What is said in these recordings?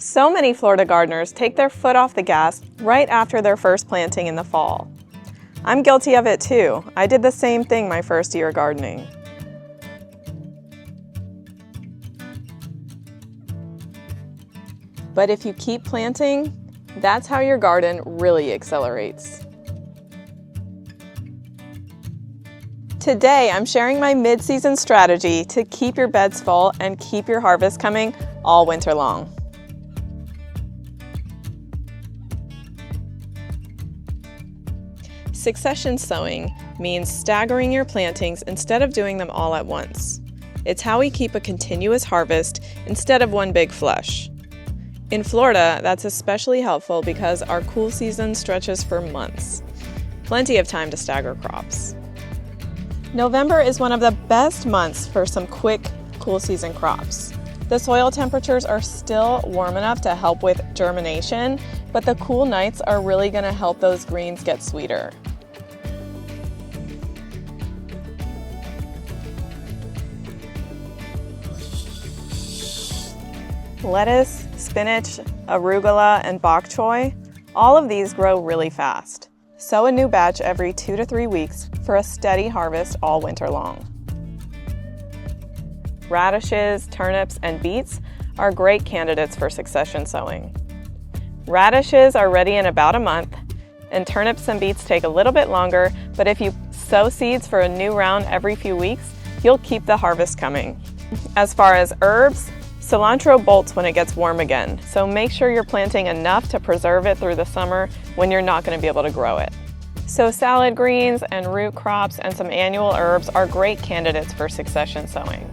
So many Florida gardeners take their foot off the gas right after their first planting in the fall. I'm guilty of it too. I did the same thing my first year gardening. But if you keep planting, that's how your garden really accelerates. Today, I'm sharing my mid-season strategy to keep your beds full and keep your harvest coming all winter long. Succession sowing means staggering your plantings instead of doing them all at once. It's how we keep a continuous harvest instead of one big flush. In Florida, that's especially helpful because our cool season stretches for months. Plenty of time to stagger crops. November is one of the best months for some quick cool season crops. The soil temperatures are still warm enough to help with germination, but the cool nights are really going to help those greens get sweeter. Lettuce, spinach, arugula, and bok choy, all of these grow really fast. Sow a new batch every 2 to 3 weeks for a steady harvest all winter long. Radishes, turnips, and beets are great candidates for succession sowing. Radishes are ready in about a month, and turnips and beets take a little bit longer, but if you sow seeds for a new round every few weeks, you'll keep the harvest coming. As far as herbs, cilantro bolts when it gets warm again, so make sure you're planting enough to preserve it through the summer when you're not going to be able to grow it. So salad greens and root crops and some annual herbs are great candidates for succession sowing.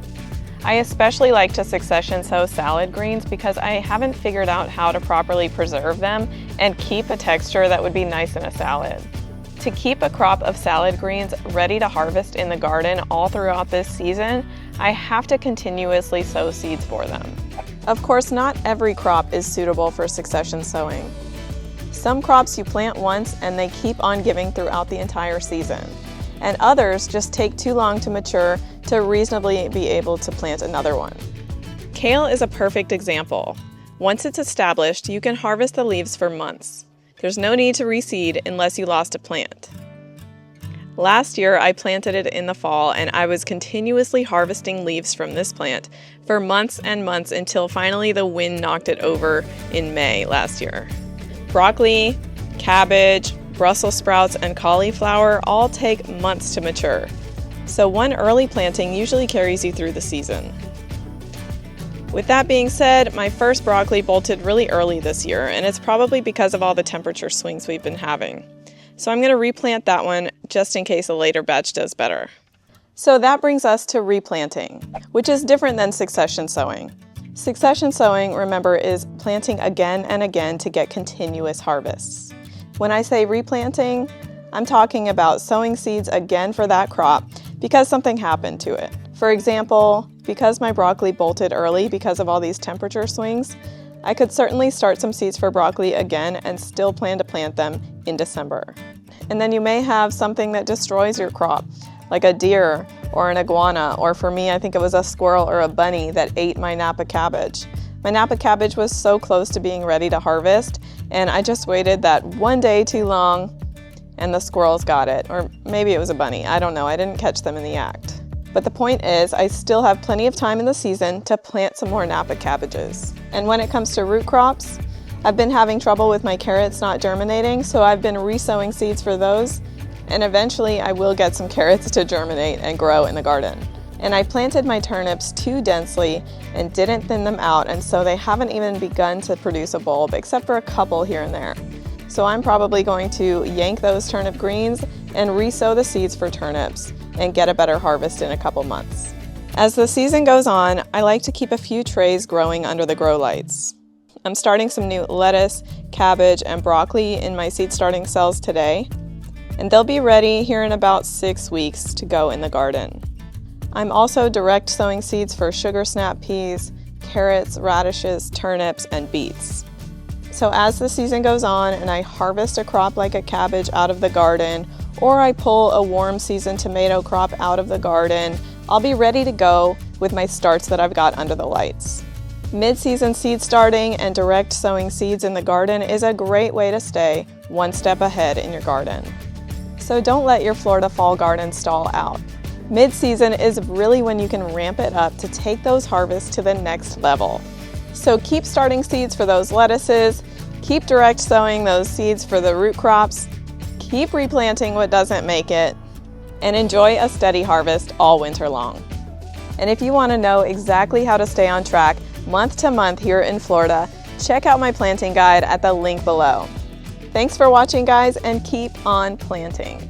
I especially like to succession sow salad greens because I haven't figured out how to properly preserve them and keep a texture that would be nice in a salad. To keep a crop of salad greens ready to harvest in the garden all throughout this season, I have to continuously sow seeds for them. Of course, not every crop is suitable for succession sowing. Some crops you plant once and they keep on giving throughout the entire season, and others just take too long to mature to reasonably be able to plant another one. Kale is a perfect example. Once it's established, you can harvest the leaves for months. There's no need to reseed unless you lost a plant. Last year, I planted it in the fall and I was continuously harvesting leaves from this plant for months and months until finally the wind knocked it over in May last year. Broccoli, cabbage, Brussels sprouts, and cauliflower all take months to mature. So one early planting usually carries you through the season. With that being said, my first broccoli bolted really early this year, and it's probably because of all the temperature swings we've been having. So I'm going to replant that one just in case a later batch does better. So that brings us to replanting, which is different than succession sowing. Succession sowing, remember, is planting again and again to get continuous harvests. When I say replanting, I'm talking about sowing seeds again for that crop because something happened to it. For example, because my broccoli bolted early because of all these temperature swings, I could certainly start some seeds for broccoli again and still plan to plant them in December. And then you may have something that destroys your crop, like a deer or an iguana, or for me, I think it was a squirrel or a bunny that ate my Napa cabbage. My Napa cabbage was so close to being ready to harvest, and I just waited that one day too long, and the squirrels got it. Or maybe it was a bunny, I don't know, I didn't catch them in the act. But the point is, I still have plenty of time in the season to plant some more Napa cabbages. And when it comes to root crops, I've been having trouble with my carrots not germinating, so I've been resowing seeds for those, and eventually I will get some carrots to germinate and grow in the garden. And I planted my turnips too densely and didn't thin them out, and so they haven't even begun to produce a bulb, except for a couple here and there. So I'm probably going to yank those turnip greens and resow the seeds for turnips and get a better harvest in a couple months. As the season goes on, I like to keep a few trays growing under the grow lights. I'm starting some new lettuce, cabbage, and broccoli in my seed starting cells today, and they'll be ready here in about 6 weeks to go in the garden. I'm also direct sowing seeds for sugar snap peas, carrots, radishes, turnips, and beets. So as the season goes on and I harvest a crop like a cabbage out of the garden, or I pull a warm season tomato crop out of the garden, I'll be ready to go with my starts that I've got under the lights. Mid-season seed starting and direct sowing seeds in the garden is a great way to stay one step ahead in your garden. So don't let your Florida fall garden stall out. Mid-season is really when you can ramp it up to take those harvests to the next level. So keep starting seeds for those lettuces, keep direct sowing those seeds for the root crops, keep replanting what doesn't make it, and enjoy a steady harvest all winter long. And if you want to know exactly how to stay on track month to month here in Florida, check out my planting guide at the link below. Thanks for watching, guys, and keep on planting.